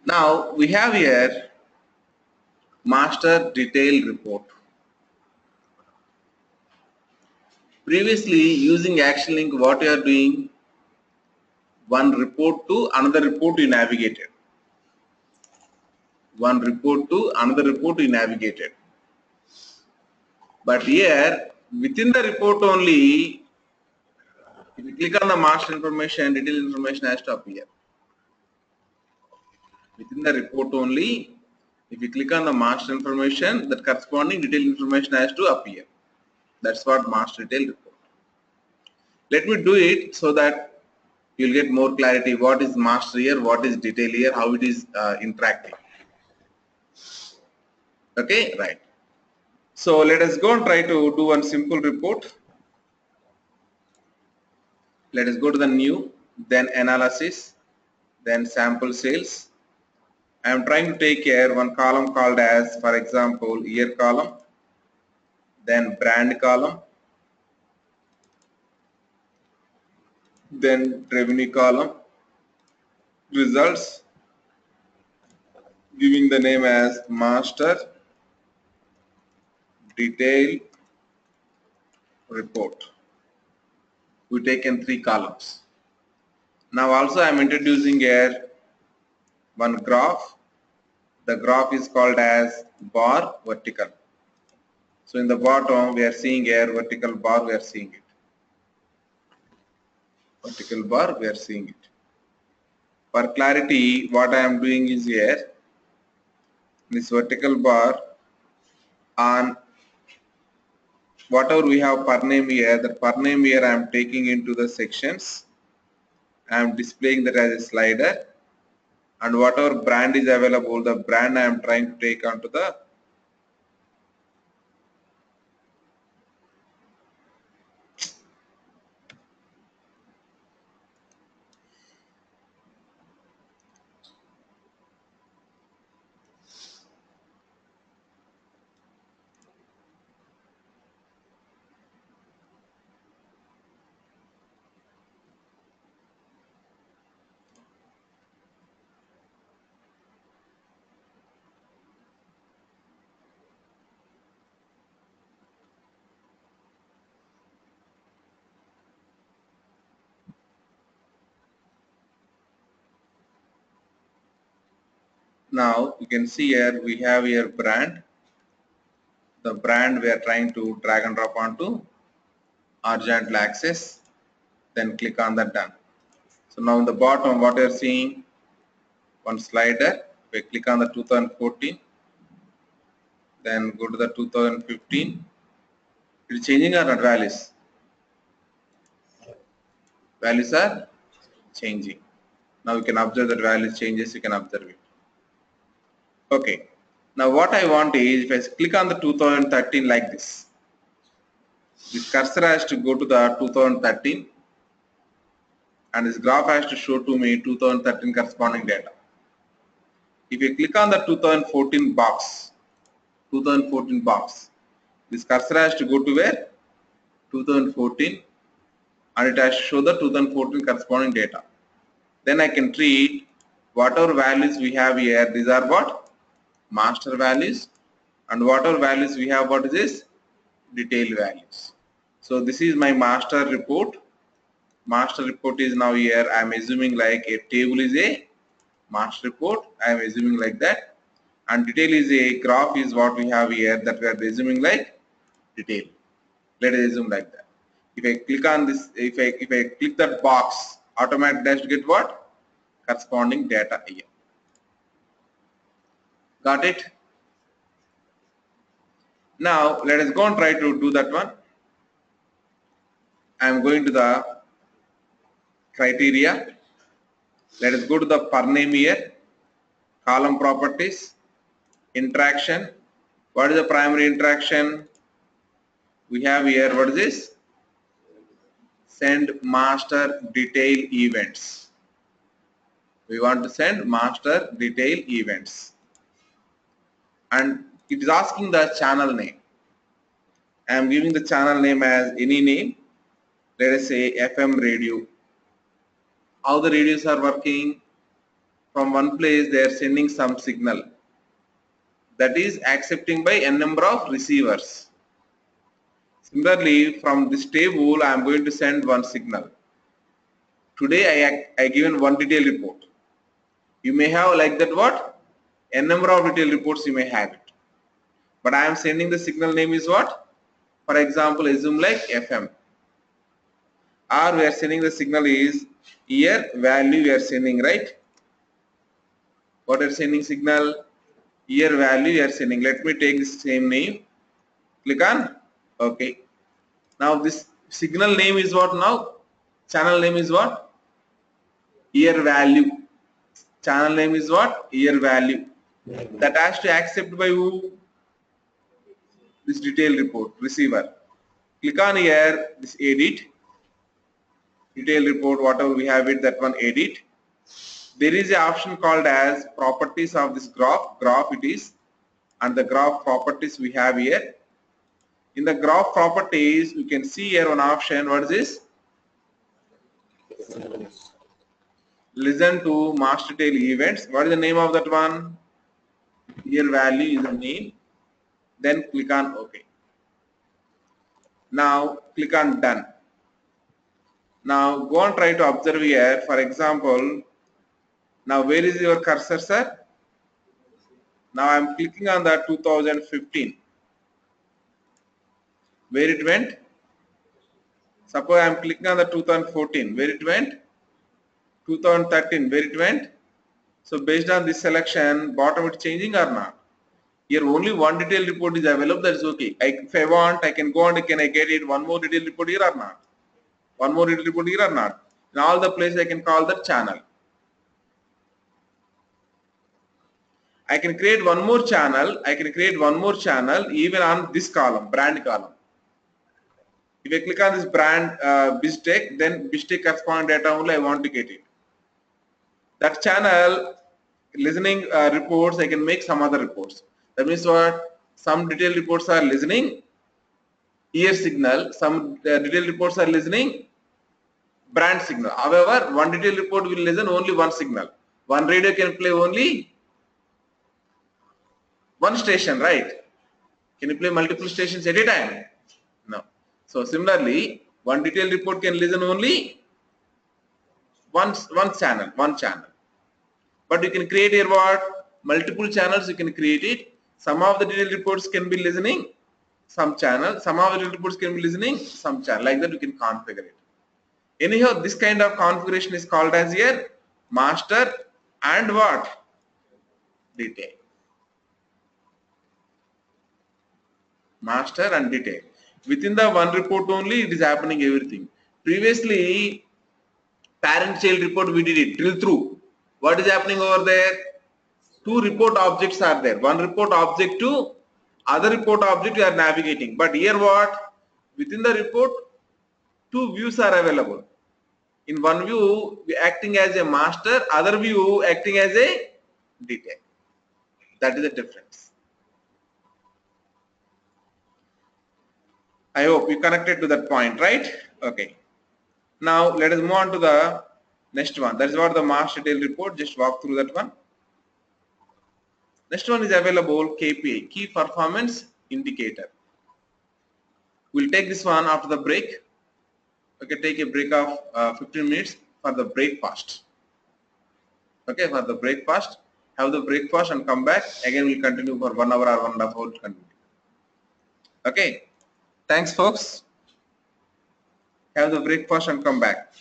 Now we have here master detail report. Previously using action link, what you are doing, one report to another report you navigated. One report to another report you navigated. But here within the report only, if you click on the master information, detail information has to appear. Within the report only, if you click on the master information, that corresponding detail information has to appear. That's what master detail report. Let me do it so that you'll get more clarity. What is master here? What is detail here? How it is interacting? Okay, right. So let us go and try to do one simple report. Let us go to the new, then analysis, then sample sales. I am trying to take here one column called as, for example, year column, then brand column, then revenue column, results, giving the name as master detail report. We taken 3 columns. Now also I am introducing here one graph. The graph is called as bar vertical. So in the bottom we are seeing here vertical bar, we are seeing it. Vertical bar, we are seeing it. For clarity, what I am doing is here, this vertical bar on whatever we have per name here, the per name here I am taking into the sections. I am displaying that as a slider, and whatever brand is available, the brand I am trying to take onto the now you can see here we have here brand. The brand we are trying to drag and drop onto horizontal axis, then click on that done. So now in the bottom what you are seeing, one slider, we click on the 2014, then go to the 2015. It is changing or not values? Values are changing. Now you can observe that values changes, you can observe it. Okay. Now what I want is, if I click on the 2013 like this cursor has to go to the 2013 and this graph has to show to me 2013 corresponding data. If you click on the 2014 box, this cursor has to go to where? 2014, and it has to show the 2014 corresponding data. Then I can treat whatever values we have here, these are what? Master values, and whatever values we have, what is this? Detail values. So this is my master report. Master report is now here. I am assuming like a table is a master report. I am assuming like that. And detail is a graph is what we have here, that we are assuming like detail. Let us assume like that. If I click on this, if I click that box, automatic dash to get what? Corresponding data here. Got it? Now let us go and try to do that one. I am going to the criteria. Let us go to the per name here, column properties, interaction. What is the primary interaction? We have here, what is this? Send master detail events. We want to send master detail events. And it is asking the channel name. I am giving the channel name as any name. Let us say FM radio. How the radios are working? from one place they are sending some signal that is accepting by n number of receivers. Similarly, from this table I am going to send one signal. Today I given one detailed report. You may have like that what? N number of detailed reports you may have it. But I am sending the signal name is what? For example, assume like FM. Or we are sending the signal is year value we are sending, right? What are sending signal? Year value we are sending. Let me take the same name. Click on OK. Now this signal name is what now? Channel name is what? Year value. Channel name is what? Year value. That has to accept by who? This detailed report, receiver. Click on here, this edit. Detailed report, whatever we have it, that one edit. There is an option called as properties of this graph. Graph it is. And the graph properties we have here. In the graph properties, you can see here one option. What is this? Listen to master tail events. What is the name of that one? Year value is the name. Then click on OK. Now click on done. Now go and try to observe here. For example, now where is your cursor, sir? Now I am clicking on the 2015. Where it went? Suppose I am clicking on the 2014. Where it went? 2013. Where it went? So based on this selection, bottom it changing or not? Here only one detailed report is available. That is okay. If I want, I can go and can I get it one more detailed report here or not? One more detailed report here or not? In all the places I can call the channel. I can create one more channel. I can create one more channel even on this column, brand column. If I click on this brand BizTech, then BizTech corresponding data only I want to get it. That channel listening reports, I can make some other reports. That means what? Some detailed reports are listening ear signal, some detailed reports are listening brand signal. However, one detailed report will listen only one signal. One radio can play only one station, right? Can you play multiple stations at a time? No. So similarly, one detailed report can listen only one channel. But you can create here what? Multiple channels you can create it. Some of the detailed reports can be listening some channel. Some of the detailed reports can be listening some channel. Like that you can configure it. Anyhow, this kind of configuration is called as here master and what? Detail. Master and detail. Within the one report only it is happening everything. Previously, parent-child report we did it, drill through. What is happening over there? Two report objects are there. One report object to other report object you are navigating. But here what? Within the report, two views are available. In one view, acting as a master, other view acting as a detail. That is the difference. I hope you connected to that point, right? Okay. Now let us move on to the next one. That is what the master detail report. Just walk through that one. Next one is available KPI, Key Performance Indicator. We'll take this one after the break. Okay, take a break of 15 minutes for the breakfast. Okay, for the breakfast. Have the breakfast and come back. Again, we'll continue for 1 hour or 1.5 hours. Continue. Okay. Thanks, folks. Have the breakfast and come back.